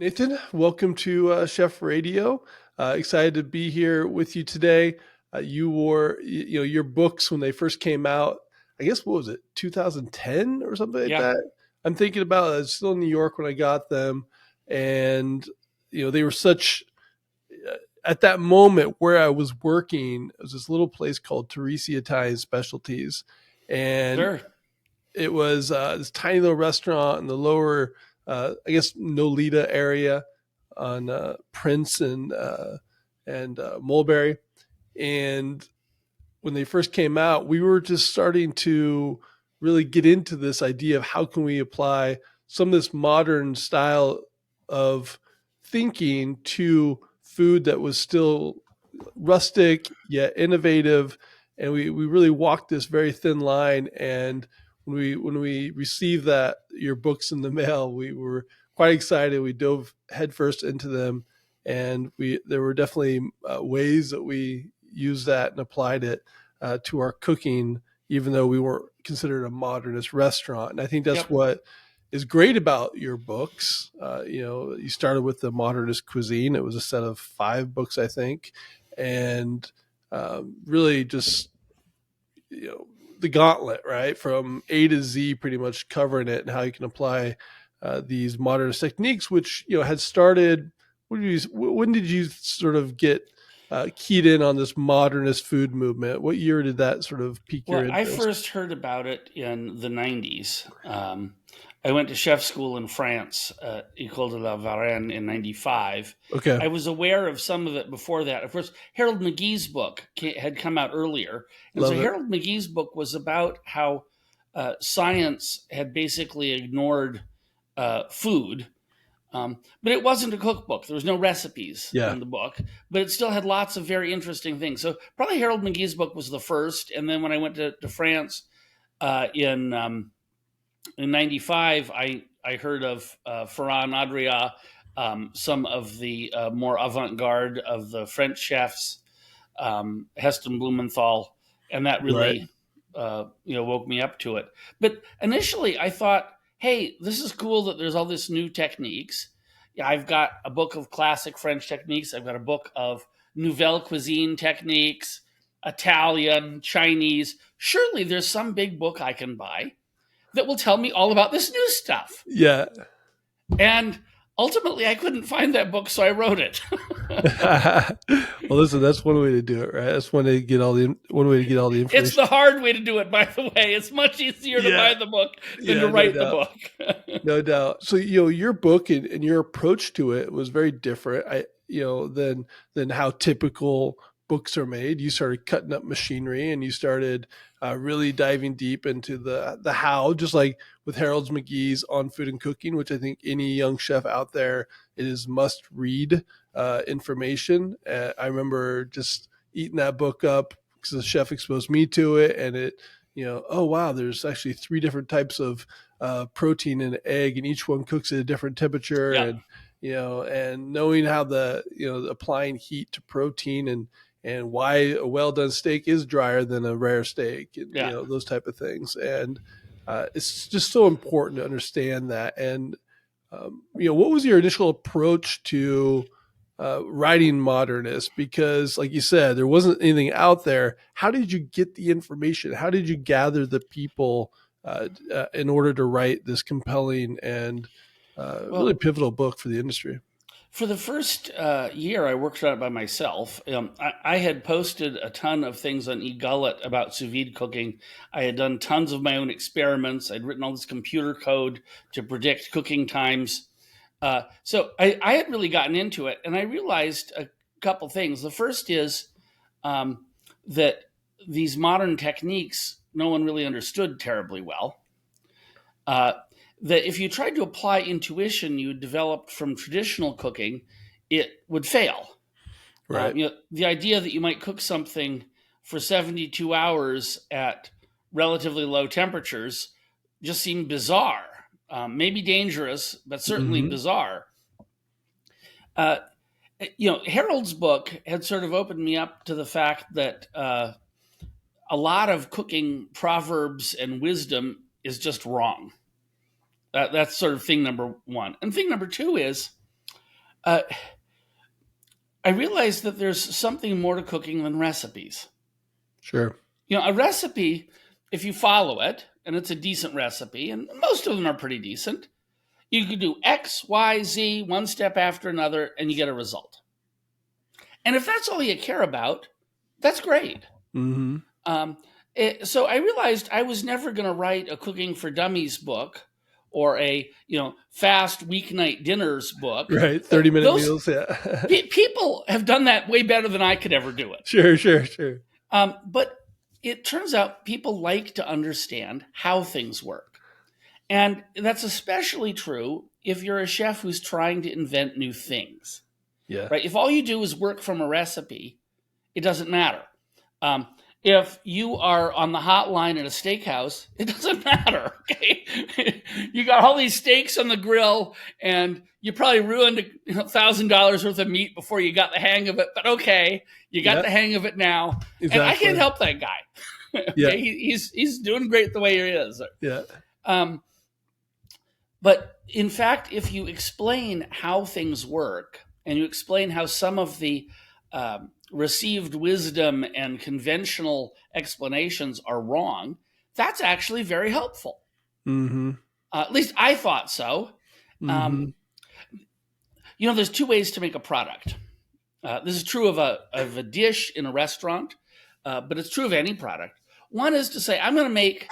Nathan, welcome to Chef Radio. Excited to be here with you today. Your books when they first came out. I guess what was it, 2010 or something like Yeah, that. I'm thinking about. I was still in New York when I got them, and they were such. At that moment where I was working, it was this little place called Teresi Italian Specialties, and sure. it was this tiny little restaurant in the lower, I guess, Nolita area on Prince and Mulberry. And when they first came out, we were just starting to really get into this idea of how can we apply some of this modern style of thinking to food that was still rustic yet innovative, and we really walked this very thin line. And when we received that your books in the mail, we were quite excited. We dove headfirst into them, and we there were definitely ways that we used that and applied it to our cooking, even though we weren't considered a modernist restaurant. And I think that's Yep. what is great about your books. You started with the Modernist Cuisine. It was a set of 5 books, I think, and really just the gauntlet, right, from A to Z, pretty much covering it and how you can apply these modernist techniques, which had started. When did you sort of get keyed in on this modernist food movement? What year did that sort of pique your Well, I interest? first heard about it in the 90s. I went to chef school in France, École de la Varenne, in 95. Okay, I was aware of some of it before that. Of course, Harold McGee's book had come out earlier. And so love it. Harold McGee's book was about how science had basically ignored food. But it wasn't a cookbook. There was no recipes Yeah, in the book, but it still had lots of very interesting things. So probably Harold McGee's book was the first. And then when I went to France in '95, I heard of Ferran Adrià, some of the more avant-garde of the French chefs, Heston Blumenthal, and that right. really woke me up to it. But initially, I thought, hey, this is cool that there's all this new techniques. Yeah, I've got a book of classic French techniques. I've got a book of nouvelle cuisine techniques, Italian, Chinese. Surely there's some big book I can buy that will tell me all about this new stuff. Yeah. And ultimately, I couldn't find that book, so I wrote it. Well, listen, that's one way to do it, right? That's one way to get all the It's information. the hard way to do it, by the way. It's much easier to Yeah, buy the book than to yeah, no write the doubt. book. No doubt. So your book and your approach to it was very different. Than how typical books are made. You started cutting up machinery, and you started really diving deep into the how, just like with Harold McGee's on food and cooking, which I think any young chef out there, it is must read information. I remember just eating that book up because the chef exposed me to it, and oh wow, there's actually 3 different types of protein in an egg, and each one cooks at a different temperature. Yeah, And knowing how applying heat to protein, and why a well done steak is drier than a rare steak, and yeah. those type of things. And it's just so important to understand that. And what was your initial approach to writing Modernist? Because, like you said, there wasn't anything out there. How did you get the information? How did you gather the people in order to write this compelling and really Well, pivotal book for the industry? for the first year, I worked on it by myself. I had posted a ton of things on eGullet about sous vide cooking. I had done tons of my own experiments. I'd written all this computer code to predict cooking times. So I had really gotten into it, and I realized a couple things. The first is that these modern techniques no one really understood terribly well. Uh, that if you tried to apply intuition you developed from traditional cooking, it would fail. Right. The idea that you might cook something for 72 hours at relatively low temperatures just seemed bizarre, maybe dangerous, but certainly Hmm. bizarre. Uh, Harold's book had sort of opened me up to the fact that a lot of cooking proverbs and wisdom is just wrong. That's sort of thing number one. And thing number two is Uh, I realized that there's something more to cooking than recipes. Sure. A recipe, if you follow it, and it's a decent recipe, and most of them are pretty decent, you can do X, Y, Z, one step after another, and you get a result. And if that's all you care about, that's great. Mm-hmm. Um, so I realized I was never going to write a cooking for dummies book or a fast weeknight dinners book. Right. 30-minute Those meals. Yeah. people have done that way better than I could ever do it. Sure, sure, sure. But it turns out people like to understand how things work. And that's especially true if you're a chef who's trying to invent new things, Yeah. right? If all you do is work from a recipe, it doesn't matter. Um, if you are on the hotline at a steakhouse, it doesn't matter. Okay, you got all these steaks on the grill, and you probably ruined $1,000 worth of meat before you got the hang of it. But okay, you got Yeah. the hang of it now, and I Exactly. can't help that guy. Yeah. Okay, he's doing great the way he is. Yeah. Um, but in fact, if you explain how things work and you explain how some of the received wisdom and conventional explanations are wrong, that's actually very helpful. Mm-hmm. At least I thought so. Mm-hmm. Um, there's two ways to make a product. This is true of a dish in a restaurant, but it's true of any product. One is to say, I'm going to make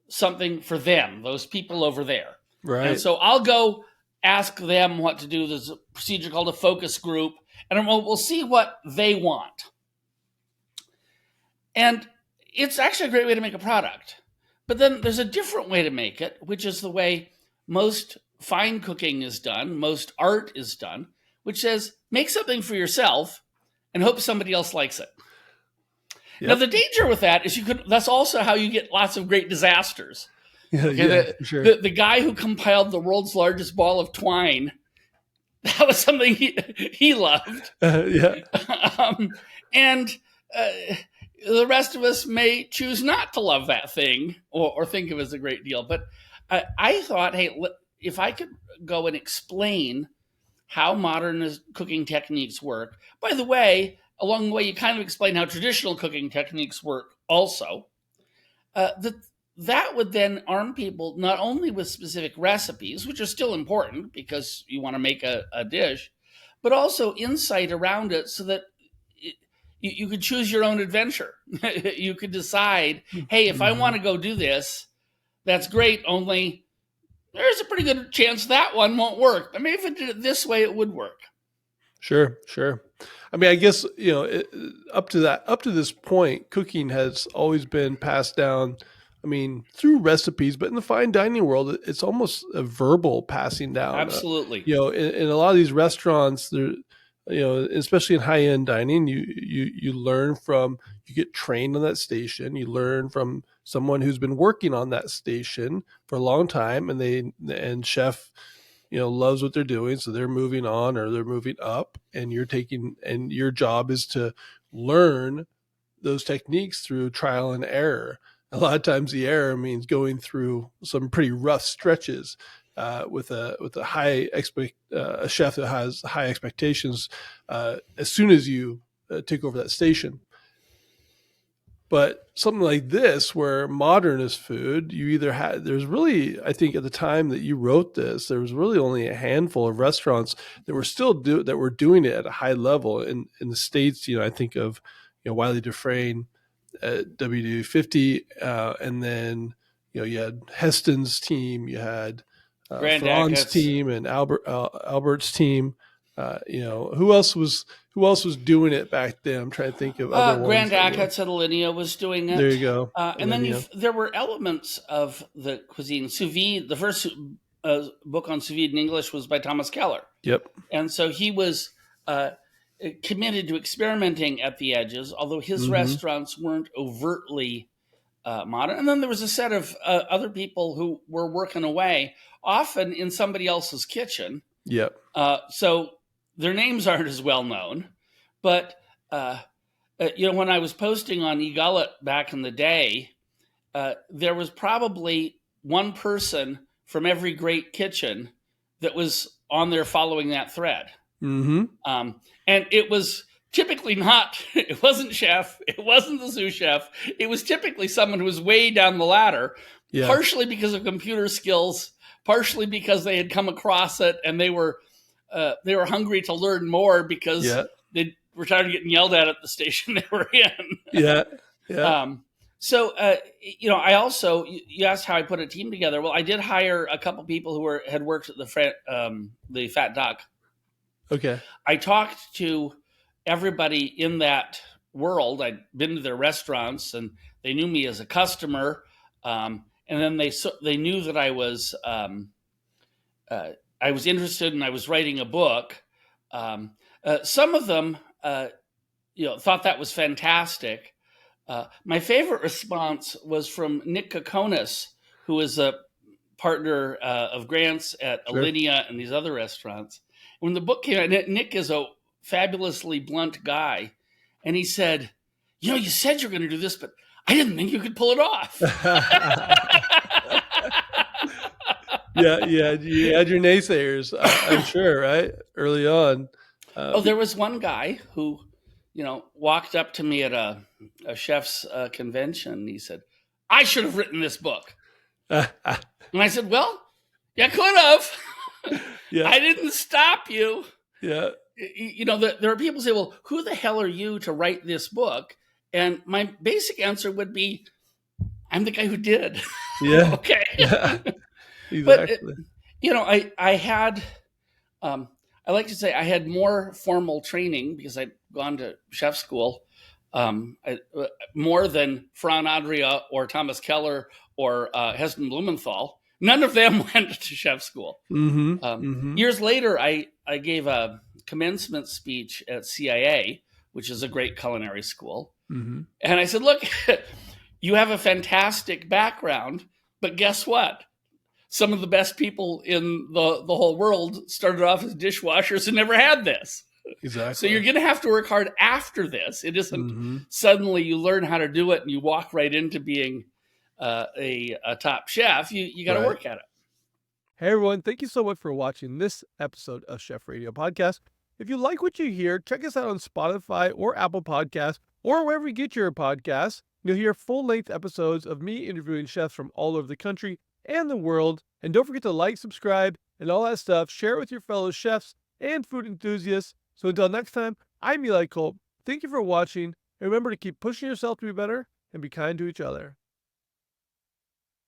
something for them, those people over there. Right. And so I'll go ask them what to do. There's a procedure called a focus group, and we'll see what they want. And it's actually a great way to make a product. But then there's a different way to make it, which is the way most fine cooking is done, most art is done, which says make something for yourself and hope somebody else likes it. Yep. Now, the danger with that is that's also how you get lots of great disasters. Okay, sure. The guy who compiled the world's largest ball of twine, that was something he loved. Yeah. And the rest of us may choose not to love that thing or think of it as a great deal. But I thought, hey, if I could go and explain how modern cooking techniques work, by the way, along the way, you kind of explain how traditional cooking techniques work also, that would then arm people not only with specific recipes, which are still important because you want to make a dish, but also insight around it so that you could choose your own adventure. You could decide, hey, if I want to go do this, that's great, only there's a pretty good chance that one won't work. But maybe if I did it this way, it would work. Sure, sure. I mean, I guess, up to this point, cooking has always been passed down, I mean, through recipes, but in the fine dining world, it's almost a verbal passing down. Absolutely. In a lot of these restaurants, there, especially in high end dining, you learn from, you get trained on that station, you learn from someone who's been working on that station for a long time, and chef, loves what they're doing, so they're moving on or they're moving up, and your job is to learn those techniques through trial and error. A lot of times the error means going through some pretty rough stretches with a a chef that has high expectations as soon as you take over that station. But something like this, where modernist food, there's really, I think at the time that you wrote this, there was really only a handful of restaurants that were doing it at a high level. In the States, I think of, Wiley Dufresne at WD50, and then, you had Heston's team, you had Fran's team, and Albert's team. Who else was doing it back then? I'm trying to think of other Grand ones. Achatz at Alinea was doing it. There you go. And then there were elements of the cuisine. Sous vide, the first book on sous vide in English was by Thomas Keller. Yep. And so he was committed to experimenting at the edges, although his restaurants weren't overtly modern. And then there was a set of other people who were working away, often in somebody else's kitchen. Yep. So their names aren't as well known, but when I was posting on eGullet back in the day, there was probably one person from every great kitchen that was on there following that thread. Mm-hmm. And it was typically not, it wasn't chef, it wasn't the sous chef. It was typically someone who was way down the ladder, Yeah. partially because of computer skills, partially because they had come across it and they were hungry to learn more because Yeah. they were tired of getting yelled at the station they were in. Yeah. Yeah. So, I also, you asked how I put a team together. Well, I did hire a couple people who had worked at the Fat Duck. Okay. I talked to everybody in that world. I'd been to their restaurants, and they knew me as a customer. And then they knew that I was interested and I was writing a book. Some of them, thought that was fantastic. My favorite response was from Nick Kokonis, who is a partner of Grant's at Sure. Alinea and these other restaurants. When the book came out, Nick is a fabulously blunt guy, and he said, you said you're going to do this, but I didn't think you could pull it off. Yeah. You had your naysayers, I'm sure, right? Early on. There was one guy who, walked up to me at a chef's convention. He said, I should have written this book. And I said, well, you could have. Yeah. I didn't stop you. Yeah. There are people who say, well, who the hell are you to write this book? And my basic answer would be, I'm the guy who did. Yeah. Okay. Yeah. Exactly. But, I had, I like to say I had more formal training because I'd gone to chef school, more than Fran Adria or Thomas Keller or Heston Blumenthal. None of them went to chef school. Mm-hmm. Years later, I gave a commencement speech at CIA, which is a great culinary school. Mm-hmm. And I said, look, you have a fantastic background, but guess what? Some of the best people in the whole world started off as dishwashers and never had this. Exactly. So you're going to have to work hard after this. It isn't suddenly you learn how to do it and you walk right into being a top chef. You got to work at it. Hey everyone, thank you so much for watching this episode of Chef Radio Podcast. If you like what you hear, check us out on Spotify or Apple Podcasts or wherever you get your podcasts. You'll hear full-length episodes of me interviewing chefs from all over the country and the world. And don't forget to like, subscribe, and all that stuff. Share it with your fellow chefs and food enthusiasts. So until next time, I'm Eli Kulp. Thank you for watching. And remember to keep pushing yourself to be better and be kind to each other.